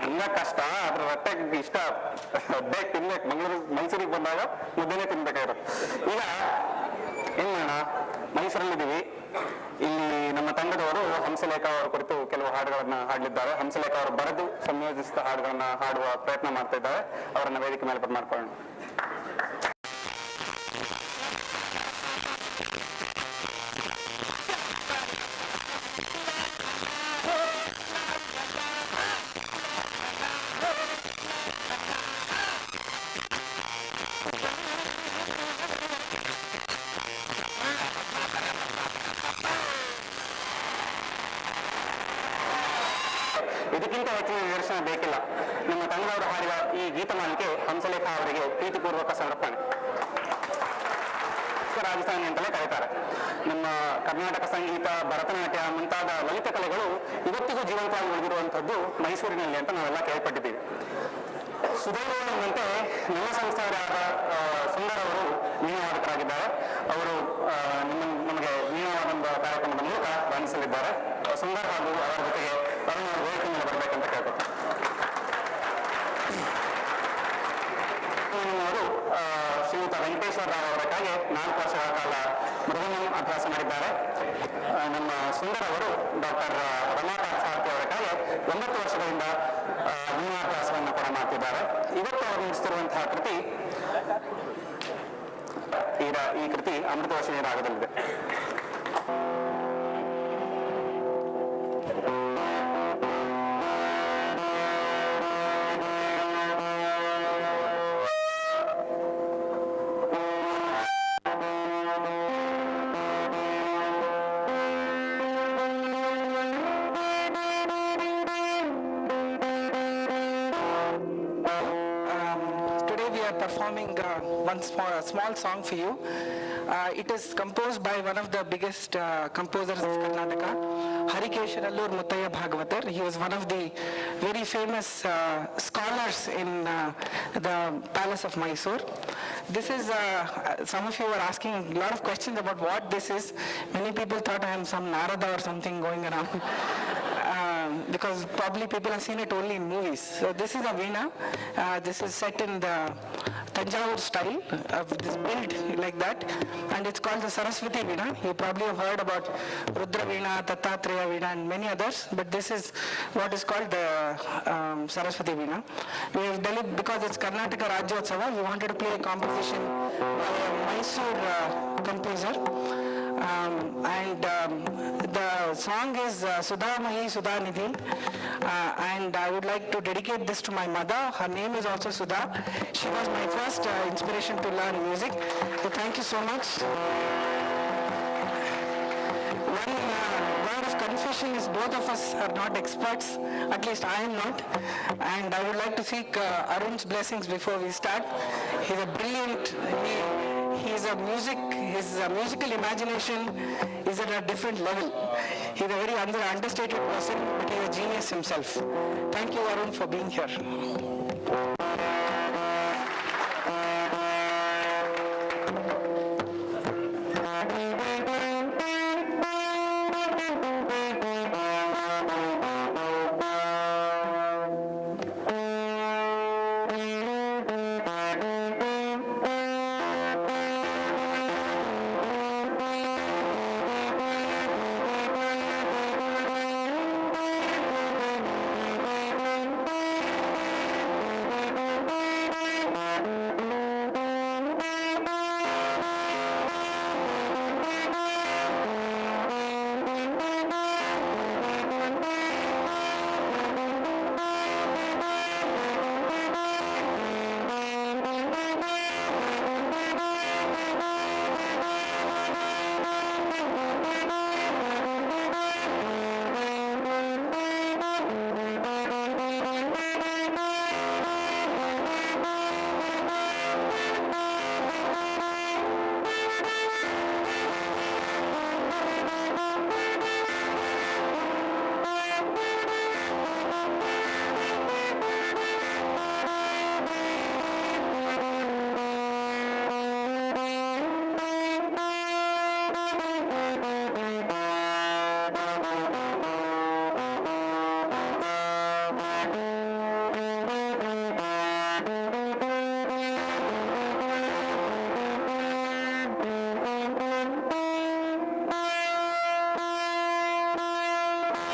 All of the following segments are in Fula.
ನುಂಗ ಕಷ್ಟ, ಅದ್ರ ಹೊಟ್ಟೆಗೆ ಇಷ್ಟ. ಬೇಗ ತಿನ್ಬೇಕು. ಮೈಸೂರಿಗೆ ಬಂದಾಗ ಮುದ್ದೆನೇ ತಿನ್ಬೇಕಾಗಿರುತ್ತೆ. ಈಗ ಏನ್ ಮಾಡೋಣ, ಮೈಸೂರಲ್ಲಿದ್ದೀವಿ. ಇಲ್ಲಿ ನಮ್ಮ ತಂಡದವರು ಹಂಸಲೇಖ ಅವರ ಕುರಿತು ಕೆಲವು ಹಾಡುಗಳನ್ನ ಹಾಡಲಿದ್ದಾರೆ. ಹಂಸಲೇಖ ಅವರು ಬರೆದು ಸಂಯೋಜಿಸಿದ ಹಾಡುಗಳನ್ನ ಹಾಡುವ ಪ್ರಯತ್ನ ಮಾಡ್ತಾ ಇದ್ದಾರೆ. ಅವರನ್ನ ವೇದಿಕೆ ಮೇಲೆ ಮಾಡ್ಕೊಳ್ಳೋಣ. ಇದಕ್ಕಿಂತ ಹೆಚ್ಚಿನ ನಿದರ್ಶನ ಬೇಕಿಲ್ಲ. ನಮ್ಮ ತಂಡದವರು ಹಾಡಿದ ಈ ಗೀತಮಾಲಿಕೆ ಹಂಸಲೇಖ ಅವರಿಗೆ ಪ್ರೀತಿಪೂರ್ವಕ ಸಮರ್ಪಣೆ. ರಾಜಸ್ಥಾನಿ ಅಂತಲೇ ಕರೀತಾರೆ. ನಮ್ಮ ಕರ್ನಾಟಕ ಸಂಗೀತ, ಭರತನಾಟ್ಯ ಮುಂತಾದ ಲಲಿತ ಕಲೆಗಳು ಇವತ್ತಿಗೂ ಜೀವಂತವಾಗಿ ಉಳಿದಿರುವಂಥದ್ದು ಮೈಸೂರಿನಲ್ಲಿ ಅಂತ ನಾವೆಲ್ಲ ಕೇಳ್ಪಟ್ಟಿದ್ದೀವಿ. ಸುಧೀರ್ಣಂತೆ ನಮ್ಮ ಸಂಸ್ಥೆಯವರಾದ ಸುಂದರ್ ಅವರು ವೀಣಾವಾದಕರಾಗಿದ್ದಾರೆ. ಅವರು ನಮಗೆ ವೀಣಾವಾದನ ಕಾರ್ಯಕ್ರಮದ ಮೂಲಕ ವರ್ಣಿಸಲಿದ್ದಾರೆ. ಸುಂದರ್ ಹಾಗೂ ಅವರ ಜೊತೆಗೆ ಅರುಣ್ ಅವರು ವೇದಿಕೆ ಮೇಲೆ ಬರಬೇಕಂತ ಕೇಳ್ಕೊತಾರೆ. ಅವರು ಶ್ರೀಯುತ ವೆಂಕಟೇಶ್ವರ ರಾವ್ ಅವರ ಕಾಗೆ 4 ವರ್ಷಗಳ ಕಾಲ ಮೃದಂಗಂ ಅಭ್ಯಾಸ ಮಾಡಿದ್ದಾರೆ. ನಮ್ಮ ಸುಂದರ್ ಅವರು ಡಾಕ್ಟರ್ ರಮಾಕಾಂತ್ ಸಾರಥಿ ಅವರ ಕಾಗೆ 9 ವರ್ಷಗಳಿಂದ ವೀಣಾಭ್ಯಾಸವನ್ನು ಕೂಡ ಮಾಡ್ತಿದ್ದಾರೆ. ಇವತ್ತು ಅವರು ನಡೆಸುತ್ತಿರುವಂತಹ ಕೃತಿ ಈ ಕೃತಿ ಅಮೃತವರ್ಷಿಣಿ ರಾಗದಲ್ಲಿದೆ. Performing one small song for you. It is composed by one of the biggest composers of Karnataka, Harikesharallur Muttaya Bhagavatar. He was one of the very famous scholars in the Palace of Mysore. This is, some of you were asking a lot of questions about what this is. Many people thought I am some Narada or something going around. Because probably people have seen it only in movies. So this is a veena. This is set in the Tanjavur style, this built like that, and it's called the Saraswati Veena. You probably have heard about Rudra Veena, Tattatreya Veena and many others, but this is what is called the Saraswati Veena. We have done it because it's Karnataka Rajyotsava. We wanted to play a composition by a Mysore composer. The song is Sudha Mahi Sudha Nidhi, and I would like to dedicate this to my mother. Her name is also Sudha. She was my first inspiration to learn music. So thank you so much. One word of confession is both of us are not experts, at least I am not, and I would like to seek Arun's blessings before we start. He's a brilliant, his musical imagination is at a different level. He's a very understated person, but he's a genius himself. Thank you, Arun, for being here.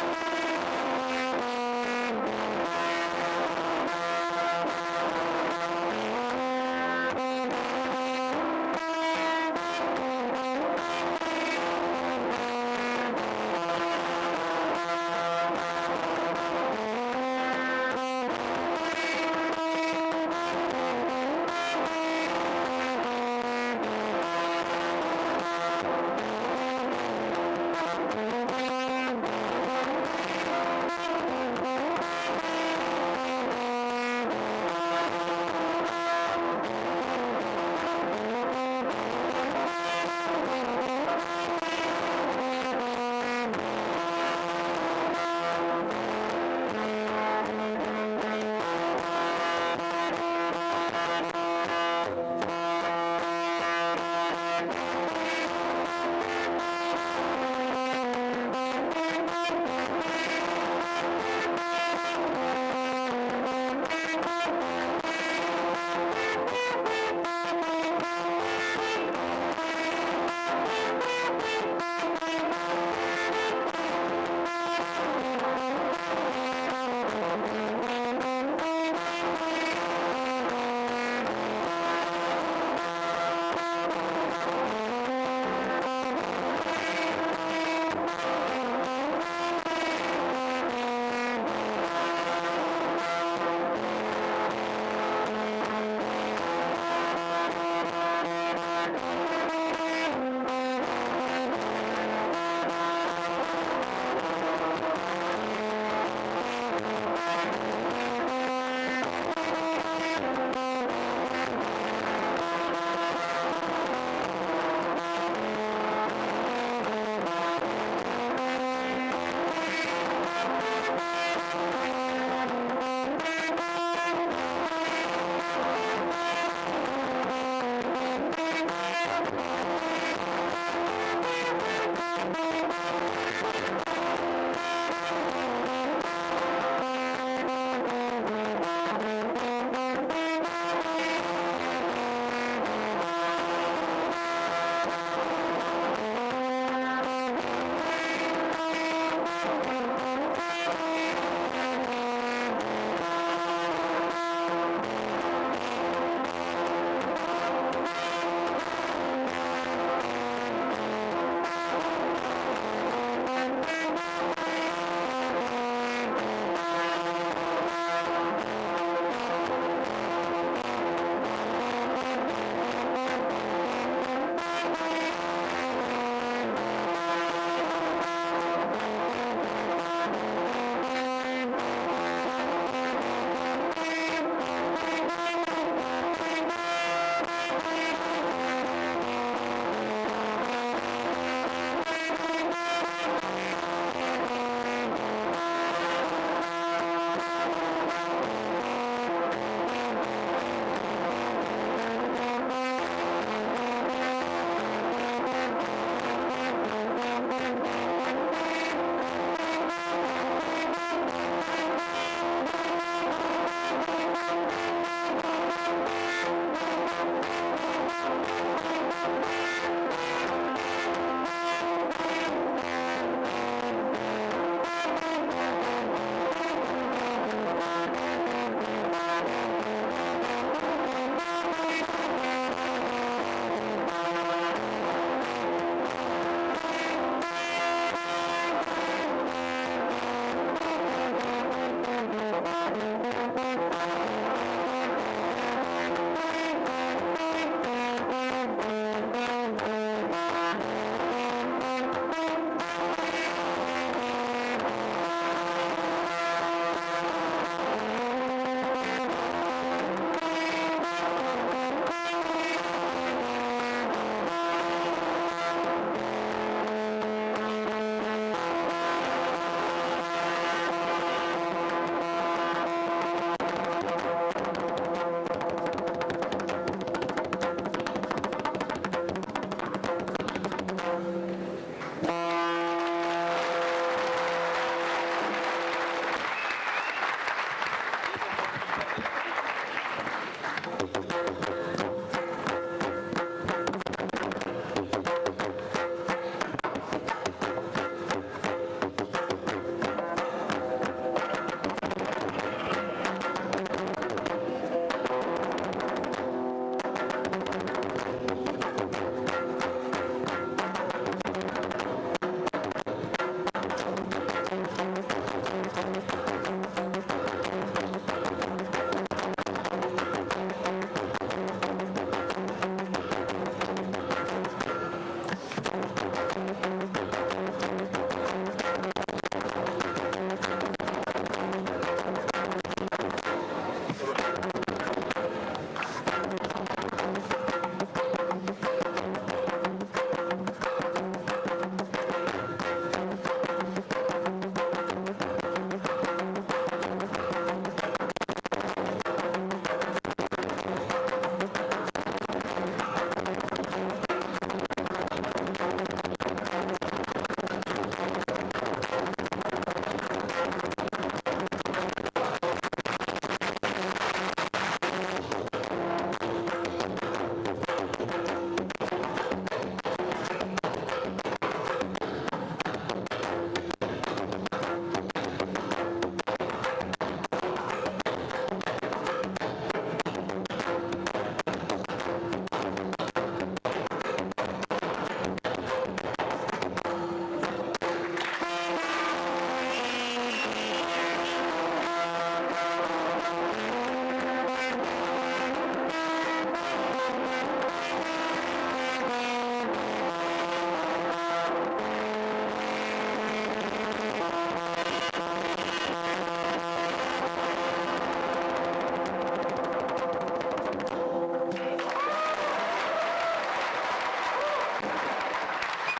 Thank you.